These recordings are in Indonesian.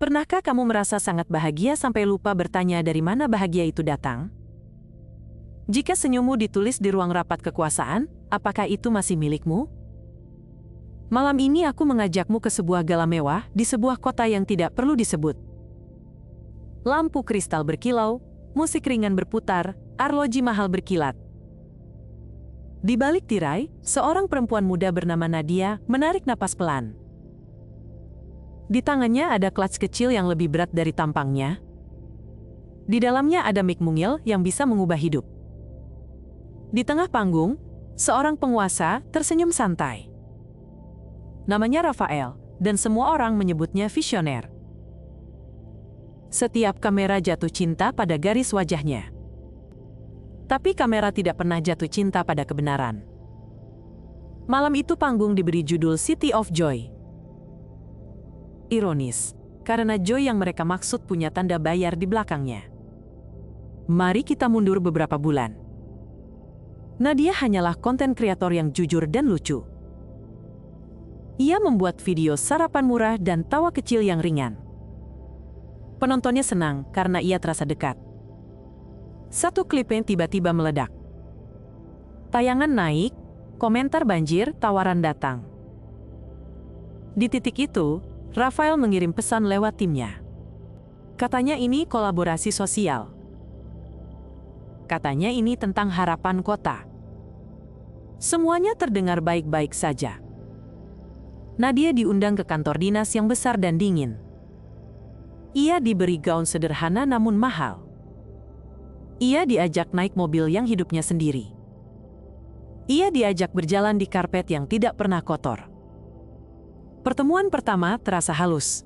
Pernahkah kamu merasa sangat bahagia sampai lupa bertanya dari mana bahagia itu datang? Jika senyummu ditulis di ruang rapat kekuasaan, apakah itu masih milikmu? Malam ini aku mengajakmu ke sebuah gala mewah di sebuah kota yang tidak perlu disebut. Lampu kristal berkilau, musik ringan berputar, arloji mahal berkilat. Di balik tirai, seorang perempuan muda bernama Nadia menarik napas pelan. Di tangannya ada clutch kecil yang lebih berat dari tampangnya. Di dalamnya ada mic mungil yang bisa mengubah hidup. Di tengah panggung, seorang penguasa tersenyum santai. Namanya Rafael, dan semua orang menyebutnya visioner. Setiap kamera jatuh cinta pada garis wajahnya. Tapi kamera tidak pernah jatuh cinta pada kebenaran. Malam itu panggung diberi judul City of Joy. Ironis, karena joy yang mereka maksud punya tanda bayar di belakangnya. Mari kita mundur beberapa bulan. Nadia hanyalah konten kreator yang jujur dan lucu. Ia membuat video sarapan murah dan tawa kecil yang ringan. Penontonnya senang karena ia terasa dekat. Satu klipnya tiba-tiba meledak. Tayangan naik, komentar banjir, tawaran datang. Di titik itu, Rafael mengirim pesan lewat timnya. Katanya ini kolaborasi sosial. Katanya ini tentang harapan kota. Semuanya terdengar baik-baik saja. Nadia diundang ke kantor dinas yang besar dan dingin. Ia diberi gaun sederhana namun mahal. Ia diajak naik mobil yang hidupnya sendiri. Ia diajak berjalan di karpet yang tidak pernah kotor. Pertemuan pertama terasa halus.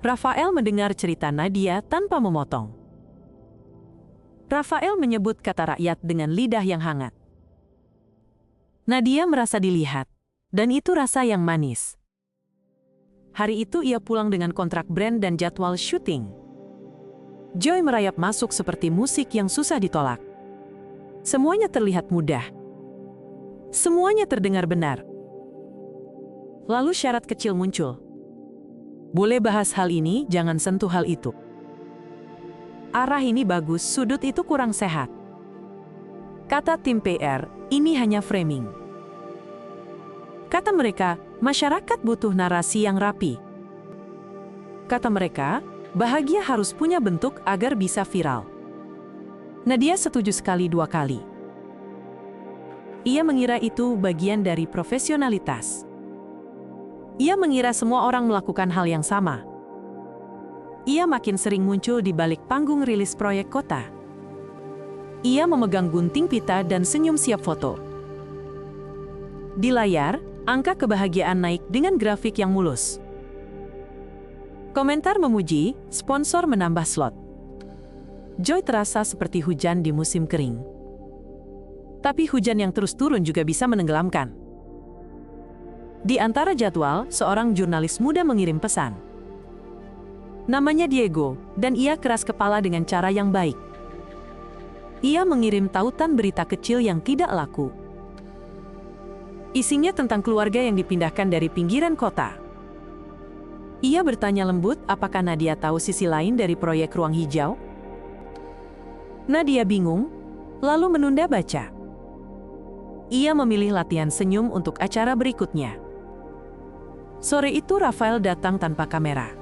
Rafael mendengar cerita Nadia tanpa memotong. Rafael menyebut kata rakyat dengan lidah yang hangat. Nadia merasa dilihat, dan itu rasa yang manis. Hari itu ia pulang dengan kontrak brand dan jadwal syuting. Joy merayap masuk seperti musik yang susah ditolak. Semuanya terlihat mudah. Semuanya terdengar benar. Lalu syarat kecil muncul. Boleh bahas hal ini, jangan sentuh hal itu. Arah ini bagus, sudut itu kurang sehat. Kata tim PR, ini hanya framing. Kata mereka, masyarakat butuh narasi yang rapi. Kata mereka, bahagia harus punya bentuk agar bisa viral. Nadia setuju sekali 2 kali. Ia mengira itu bagian dari profesionalitas. Ia mengira semua orang melakukan hal yang sama. Ia makin sering muncul di balik panggung rilis proyek kota. Ia memegang gunting pita dan senyum siap foto. Di layar, angka kebahagiaan naik dengan grafik yang mulus. Komentar memuji, sponsor menambah slot. Joy terasa seperti hujan di musim kering. Tapi hujan yang terus turun juga bisa menenggelamkan. Di antara jadwal, seorang jurnalis muda mengirim pesan. Namanya Diego, dan ia keras kepala dengan cara yang baik. Ia mengirim tautan berita kecil yang tidak laku. Isinya tentang keluarga yang dipindahkan dari pinggiran kota. Ia bertanya lembut apakah Nadia tahu sisi lain dari proyek ruang hijau. Nadia bingung, lalu menunda baca. Ia memilih latihan senyum untuk acara berikutnya. Sore itu Rafael datang tanpa kamera.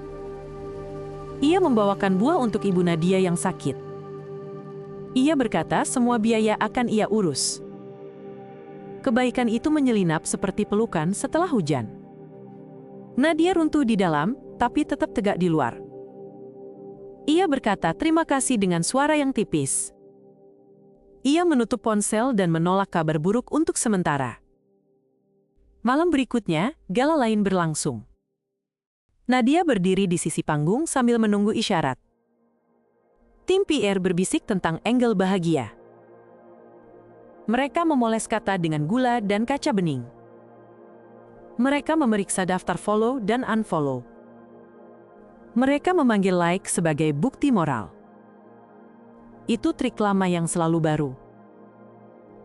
Ia membawakan buah untuk ibu Nadia yang sakit. Ia berkata semua biaya akan ia urus. Kebaikan itu menyelinap seperti pelukan setelah hujan. Nadia runtuh di dalam, tapi tetap tegak di luar. Ia berkata terima kasih dengan suara yang tipis. Ia menutup ponsel dan menolak kabar buruk untuk sementara. Malam berikutnya, gala lain berlangsung. Nadia berdiri di sisi panggung sambil menunggu isyarat. Tim PR berbisik tentang angle bahagia. Mereka memoles kata dengan gula dan kaca bening. Mereka memeriksa daftar follow dan unfollow. Mereka memanggil like sebagai bukti moral. Itu trik lama yang selalu baru.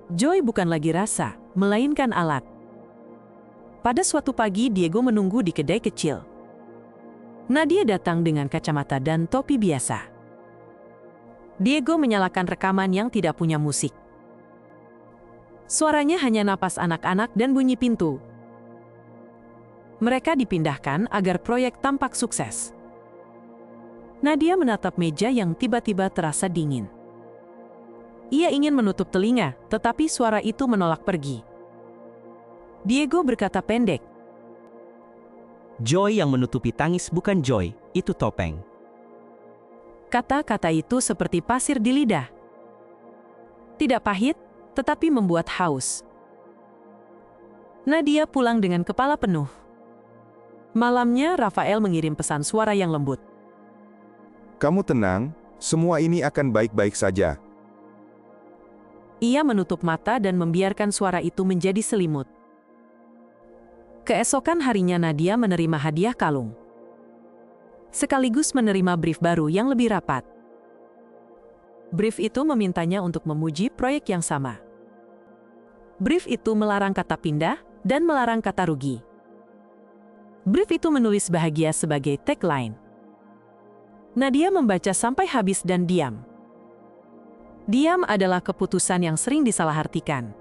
Joy bukan lagi rasa, melainkan alat. Pada suatu pagi Diego menunggu di kedai kecil. Nadia datang dengan kacamata dan topi biasa. Diego menyalakan rekaman yang tidak punya musik. Suaranya hanya napas anak-anak dan bunyi pintu. Mereka dipindahkan agar proyek tampak sukses. Nadia menatap meja yang tiba-tiba terasa dingin. Ia ingin menutup telinga, tetapi suara itu menolak pergi. Diego berkata pendek. Joy yang menutupi tangis bukan Joy, itu topeng. Kata-kata itu seperti pasir di lidah. Tidak pahit, tetapi membuat haus. Nadia pulang dengan kepala penuh. Malamnya, Rafael mengirim pesan suara yang lembut. Kamu tenang, semua ini akan baik-baik saja. Ia menutup mata dan membiarkan suara itu menjadi selimut. Keesokan harinya Nadia menerima hadiah kalung. Sekaligus menerima brief baru yang lebih rapat. Brief itu memintanya untuk memuji proyek yang sama. Brief itu melarang kata pindah dan melarang kata rugi. Brief itu menulis bahagia sebagai tagline. Nadia membaca sampai habis dan diam. Diam adalah keputusan yang sering disalahartikan.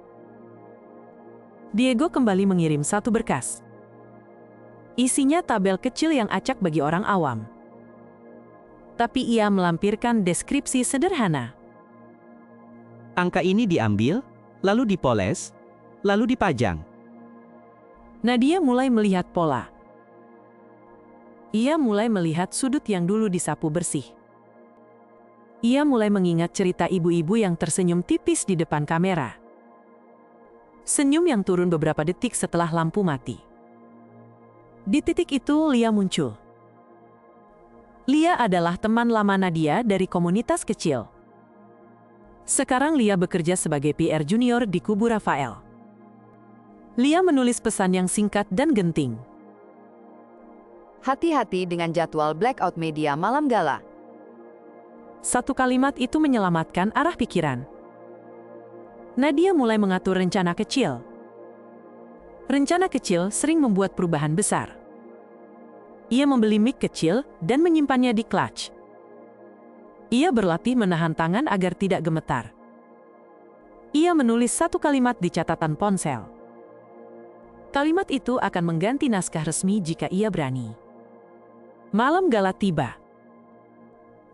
Diego kembali mengirim satu berkas. Isinya tabel kecil yang acak bagi orang awam. Tapi ia melampirkan deskripsi sederhana. Angka ini diambil, lalu dipoles, lalu dipajang. Nadia mulai melihat pola. Ia mulai melihat sudut yang dulu disapu bersih. Ia mulai mengingat cerita ibu-ibu yang tersenyum tipis di depan kamera. Senyum yang turun beberapa detik setelah lampu mati. Di titik itu Lia muncul. Lia adalah teman lama Nadia dari komunitas kecil. Sekarang Lia bekerja sebagai PR junior di kubu Rafael. Lia menulis pesan yang singkat dan genting. Hati-hati dengan jadwal blackout media malam gala. Satu kalimat itu menyelamatkan arah pikiran. Nadia mulai mengatur rencana kecil. Rencana kecil sering membuat perubahan besar. Ia membeli mic kecil dan menyimpannya di clutch. Ia berlatih menahan tangan agar tidak gemetar. Ia menulis satu kalimat di catatan ponsel. Kalimat itu akan mengganti naskah resmi jika ia berani. Malam gala tiba.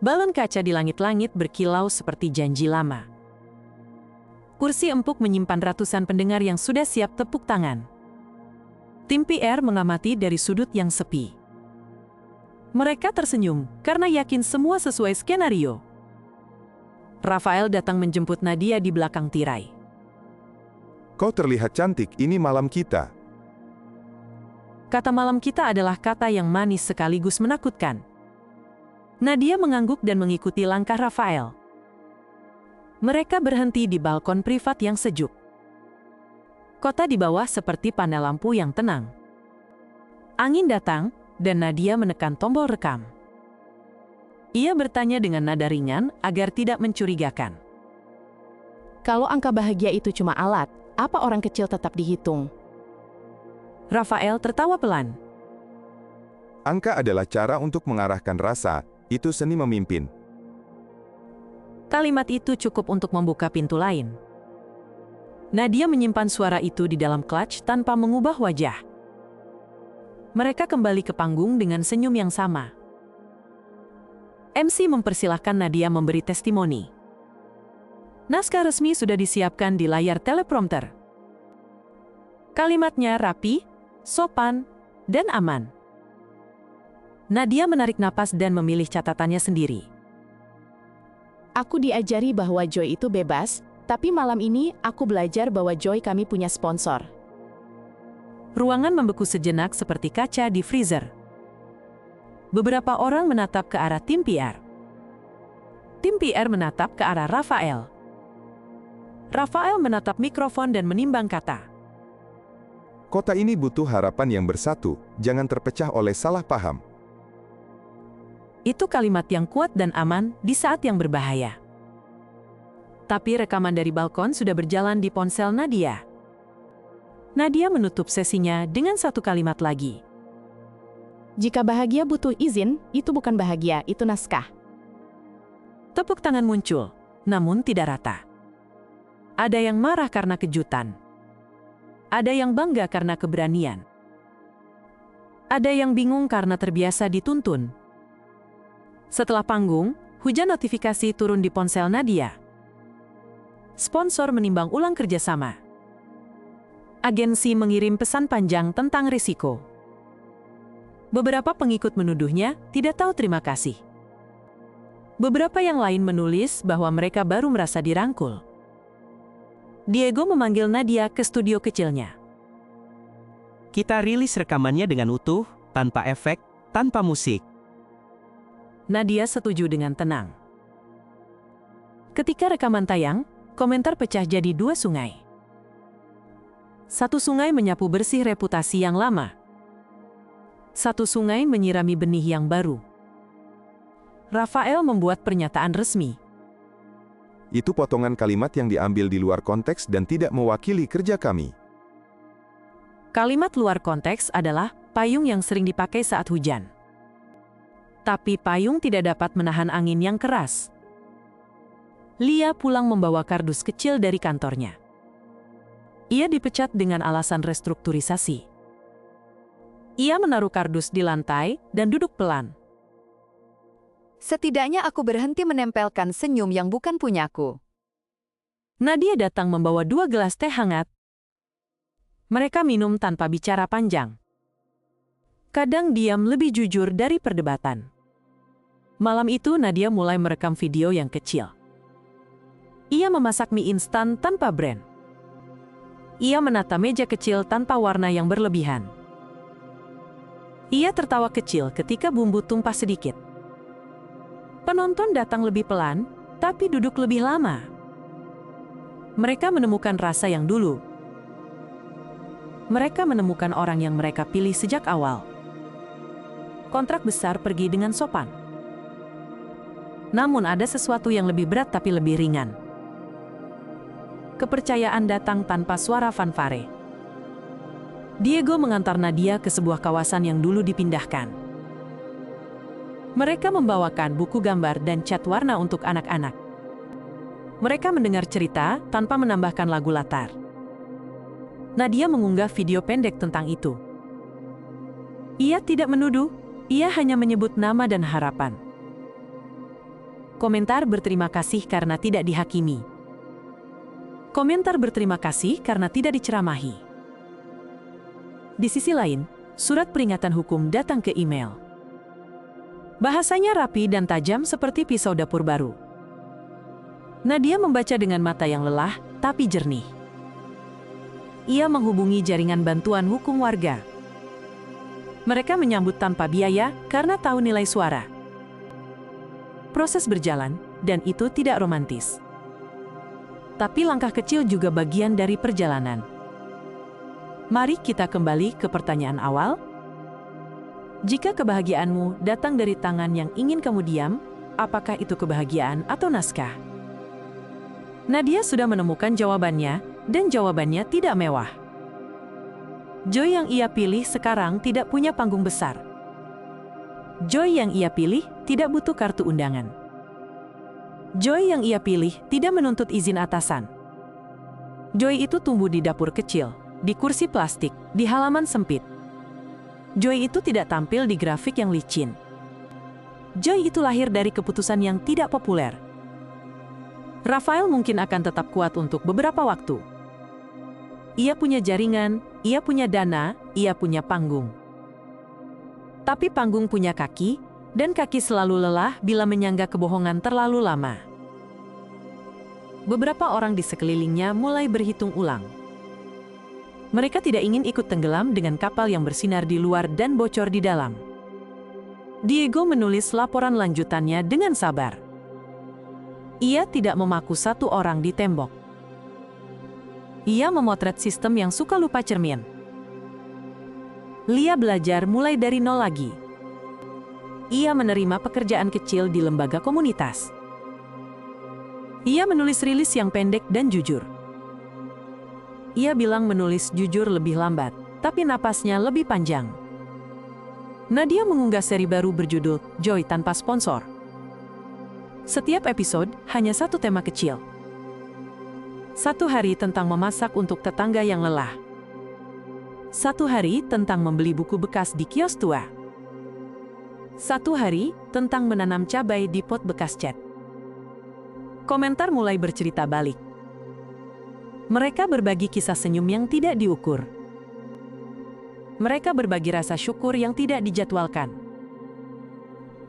Balon kaca di langit-langit berkilau seperti janji lama. Kursi empuk menyimpan ratusan pendengar yang sudah siap tepuk tangan. Tim PR mengamati dari sudut yang sepi. Mereka tersenyum karena yakin semua sesuai skenario. Rafael datang menjemput Nadia di belakang tirai. Kau terlihat cantik, ini malam kita. Kata malam kita adalah kata yang manis sekaligus menakutkan. Nadia mengangguk dan mengikuti langkah Rafael. Mereka berhenti di balkon privat yang sejuk. Kota di bawah seperti panel lampu yang tenang. Angin datang, dan Nadia menekan tombol rekam. Ia bertanya dengan nada ringan agar tidak mencurigakan. Kalau angka bahagia itu cuma alat, apa orang kecil tetap dihitung? Rafael tertawa pelan. Angka adalah cara untuk mengarahkan rasa, itu seni memimpin. Kalimat itu cukup untuk membuka pintu lain. Nadia menyimpan suara itu di dalam clutch tanpa mengubah wajah. Mereka kembali ke panggung dengan senyum yang sama. MC mempersilahkan Nadia memberi testimoni. Naskah resmi sudah disiapkan di layar teleprompter. Kalimatnya rapi, sopan, dan aman. Nadia menarik napas dan memilih catatannya sendiri. Aku diajari bahwa Joy itu bebas, tapi malam ini aku belajar bahwa Joy kami punya sponsor. Ruangan membeku sejenak seperti kaca di freezer. Beberapa orang menatap ke arah tim PR. Tim PR menatap ke arah Rafael. Rafael menatap mikrofon dan menimbang kata. Kota ini butuh harapan yang bersatu, jangan terpecah oleh salah paham. Itu kalimat yang kuat dan aman di saat yang berbahaya. Tapi rekaman dari balkon sudah berjalan di ponsel Nadia. Nadia menutup sesinya dengan satu kalimat lagi. Jika bahagia butuh izin, itu bukan bahagia, itu naskah. Tepuk tangan muncul, namun tidak rata. Ada yang marah karena kejutan. Ada yang bangga karena keberanian. Ada yang bingung karena terbiasa dituntun. Setelah panggung, hujan notifikasi turun di ponsel Nadia. Sponsor menimbang ulang kerjasama. Agensi mengirim pesan panjang tentang risiko. Beberapa pengikut menuduhnya tidak tahu terima kasih. Beberapa yang lain menulis bahwa mereka baru merasa dirangkul. Diego memanggil Nadia ke studio kecilnya. Kita rilis rekamannya dengan utuh, tanpa efek, tanpa musik. Nadia setuju dengan tenang. Ketika rekaman tayang, komentar pecah jadi dua sungai. Satu sungai menyapu bersih reputasi yang lama. Satu sungai menyirami benih yang baru. Rafael membuat pernyataan resmi. Itu potongan kalimat yang diambil di luar konteks dan tidak mewakili kerja kami. Kalimat luar konteks adalah payung yang sering dipakai saat hujan. Tapi payung tidak dapat menahan angin yang keras. Lia pulang membawa kardus kecil dari kantornya. Ia dipecat dengan alasan restrukturisasi. Ia menaruh kardus di lantai dan duduk pelan. Setidaknya aku berhenti menempelkan senyum yang bukan punyaku. Nadia datang membawa 2 gelas teh hangat. Mereka minum tanpa bicara panjang. Kadang diam lebih jujur dari perdebatan. Malam itu Nadia mulai merekam video yang kecil. Ia memasak mie instan tanpa brand. Ia menata meja kecil tanpa warna yang berlebihan. Ia tertawa kecil ketika bumbu tumpah sedikit. Penonton datang lebih pelan, tapi duduk lebih lama. Mereka menemukan rasa yang dulu. Mereka menemukan orang yang mereka pilih sejak awal. Kontrak besar pergi dengan sopan. Namun ada sesuatu yang lebih berat tapi lebih ringan. Kepercayaan datang tanpa suara fanfare. Diego mengantar Nadia ke sebuah kawasan yang dulu dipindahkan. Mereka membawakan buku gambar dan cat warna untuk anak-anak. Mereka mendengar cerita tanpa menambahkan lagu latar. Nadia mengunggah video pendek tentang itu. Ia tidak menuduh, ia hanya menyebut nama dan harapan. Komentar berterima kasih karena tidak dihakimi. Komentar berterima kasih karena tidak diceramahi. Di sisi lain, surat peringatan hukum datang ke email. Bahasanya rapi dan tajam seperti pisau dapur baru. Nadia membaca dengan mata yang lelah, tapi jernih. Ia menghubungi jaringan bantuan hukum warga. Mereka menyambut tanpa biaya karena tahu nilai suara. Proses berjalan, dan itu tidak romantis. Tapi langkah kecil juga bagian dari perjalanan. Mari kita kembali ke pertanyaan awal. Jika kebahagiaanmu datang dari tangan yang ingin kamu diam, apakah itu kebahagiaan atau naskah? Nadia sudah menemukan jawabannya, dan jawabannya tidak mewah. Joy yang ia pilih sekarang tidak punya panggung besar. Joy yang ia pilih tidak butuh kartu undangan. Joy yang ia pilih tidak menuntut izin atasan. Joy itu tumbuh di dapur kecil, di kursi plastik, di halaman sempit. Joy itu tidak tampil di grafik yang licin. Joy itu lahir dari keputusan yang tidak populer. Rafael mungkin akan tetap kuat untuk beberapa waktu. Ia punya jaringan, ia punya dana, ia punya panggung. Tapi panggung punya kaki, dan kaki selalu lelah bila menyangga kebohongan terlalu lama. Beberapa orang di sekelilingnya mulai berhitung ulang. Mereka tidak ingin ikut tenggelam dengan kapal yang bersinar di luar dan bocor di dalam. Diego menulis laporan lanjutannya dengan sabar. Ia tidak memaku satu orang di tembok. Ia memotret sistem yang suka lupa cermin. Lia belajar mulai dari nol lagi. Ia menerima pekerjaan kecil di lembaga komunitas. Ia menulis rilis yang pendek dan jujur. Ia bilang menulis jujur lebih lambat, tapi napasnya lebih panjang. Nadia mengunggah seri baru berjudul Joy Tanpa Sponsor. Setiap episode hanya satu tema kecil. Satu hari tentang memasak untuk tetangga yang lelah. Satu hari tentang membeli buku bekas di kios tua. Satu hari tentang menanam cabai di pot bekas cat. Komentar mulai bercerita balik. Mereka berbagi kisah senyum yang tidak diukur. Mereka berbagi rasa syukur yang tidak dijadwalkan.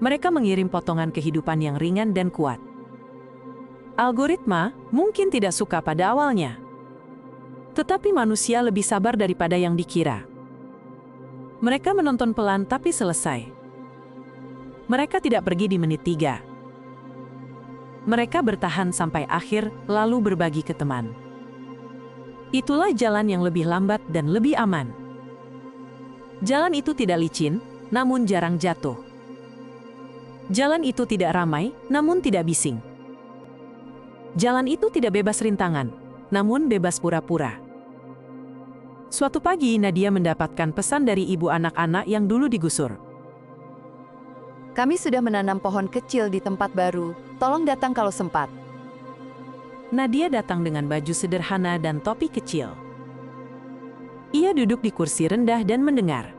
Mereka mengirim potongan kehidupan yang ringan dan kuat. Algoritma mungkin tidak suka pada awalnya. Tetapi manusia lebih sabar daripada yang dikira. Mereka menonton pelan tapi selesai. Mereka tidak pergi di menit 3. Mereka bertahan sampai akhir, lalu berbagi ke teman. Itulah jalan yang lebih lambat dan lebih aman. Jalan itu tidak licin, namun jarang jatuh. Jalan itu tidak ramai, namun tidak bising. Jalan itu tidak bebas rintangan, namun bebas pura-pura. Suatu pagi Nadia mendapatkan pesan dari ibu anak-anak yang dulu digusur. Kami sudah menanam pohon kecil di tempat baru, tolong datang kalau sempat. Nadia datang dengan baju sederhana dan topi kecil. Ia duduk di kursi rendah dan mendengar.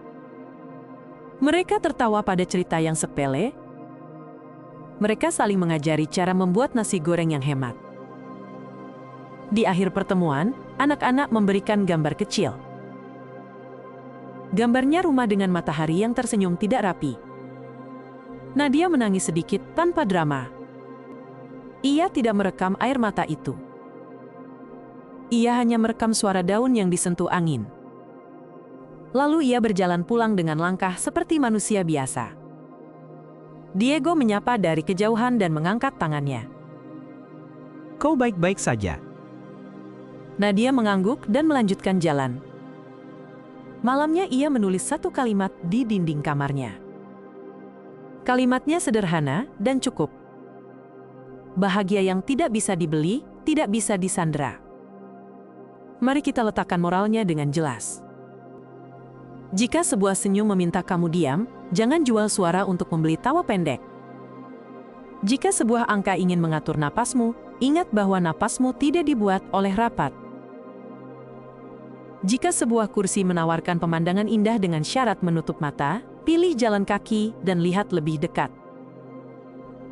Mereka tertawa pada cerita yang sepele. Mereka saling mengajari cara membuat nasi goreng yang hemat. Di akhir pertemuan, anak-anak memberikan gambar kecil. Gambarnya rumah dengan matahari yang tersenyum tidak rapi. Nadia menangis sedikit tanpa drama. Ia tidak merekam air mata itu. Ia hanya merekam suara daun yang disentuh angin. Lalu ia berjalan pulang dengan langkah seperti manusia biasa. Diego menyapa dari kejauhan dan mengangkat tangannya. Kau baik-baik saja. Nadia mengangguk dan melanjutkan jalan. Malamnya ia menulis satu kalimat di dinding kamarnya. Kalimatnya sederhana dan cukup. Bahagia yang tidak bisa dibeli, tidak bisa disandera. Mari kita letakkan moralnya dengan jelas. Jika sebuah senyum meminta kamu diam, jangan jual suara untuk membeli tawa pendek. Jika sebuah angka ingin mengatur napasmu, ingat bahwa napasmu tidak dibuat oleh rapat. Jika sebuah kursi menawarkan pemandangan indah dengan syarat menutup mata, pilih jalan kaki dan lihat lebih dekat.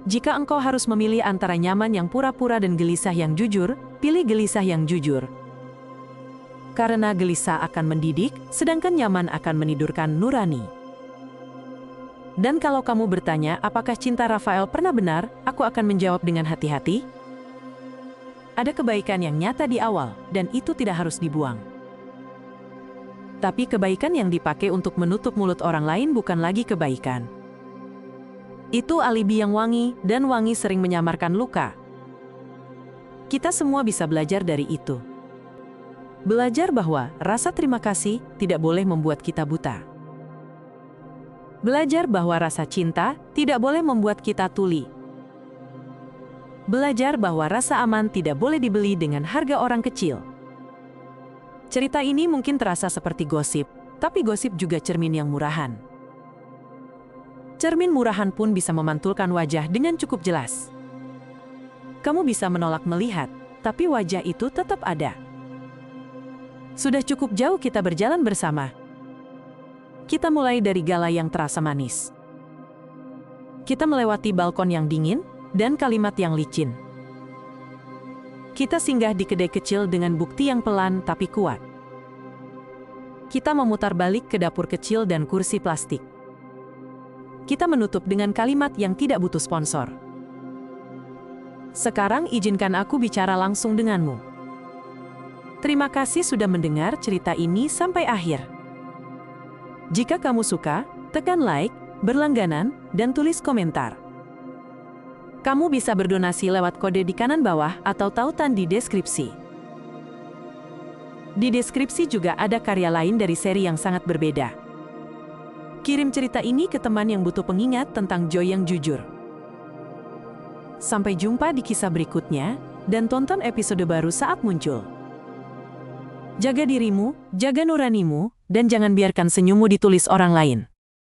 Jika engkau harus memilih antara nyaman yang pura-pura dan gelisah yang jujur, pilih gelisah yang jujur. Karena gelisah akan mendidik, sedangkan nyaman akan menidurkan nurani. Dan kalau kamu bertanya apakah cinta Rafael pernah benar, aku akan menjawab dengan hati-hati. Ada kebaikan yang nyata di awal, dan itu tidak harus dibuang. Tapi kebaikan yang dipakai untuk menutup mulut orang lain bukan lagi kebaikan. Itu alibi yang wangi, dan wangi sering menyamarkan luka. Kita semua bisa belajar dari itu. Belajar bahwa rasa terima kasih tidak boleh membuat kita buta. Belajar bahwa rasa cinta tidak boleh membuat kita tuli. Belajar bahwa rasa aman tidak boleh dibeli dengan harga orang kecil. Cerita ini mungkin terasa seperti gosip, tapi gosip juga cermin yang murahan. Cermin murahan pun bisa memantulkan wajah dengan cukup jelas. Kamu bisa menolak melihat, tapi wajah itu tetap ada. Sudah cukup jauh kita berjalan bersama. Kita mulai dari gala yang terasa manis. Kita melewati balkon yang dingin dan kalimat yang licin. Kita singgah di kedai kecil dengan bukti yang pelan tapi kuat. Kita memutar balik ke dapur kecil dan kursi plastik. Kita menutup dengan kalimat yang tidak butuh sponsor. Sekarang izinkan aku bicara langsung denganmu. Terima kasih sudah mendengar cerita ini sampai akhir. Jika kamu suka, tekan like, berlangganan, dan tulis komentar. Kamu bisa berdonasi lewat kode di kanan bawah atau tautan di deskripsi. Di deskripsi juga ada karya lain dari seri yang sangat berbeda. Kirim cerita ini ke teman yang butuh pengingat tentang Joy yang jujur. Sampai jumpa di kisah berikutnya, dan tonton episode baru saat muncul. Jaga dirimu, jaga nuranimu, dan jangan biarkan senyummu ditulis orang lain.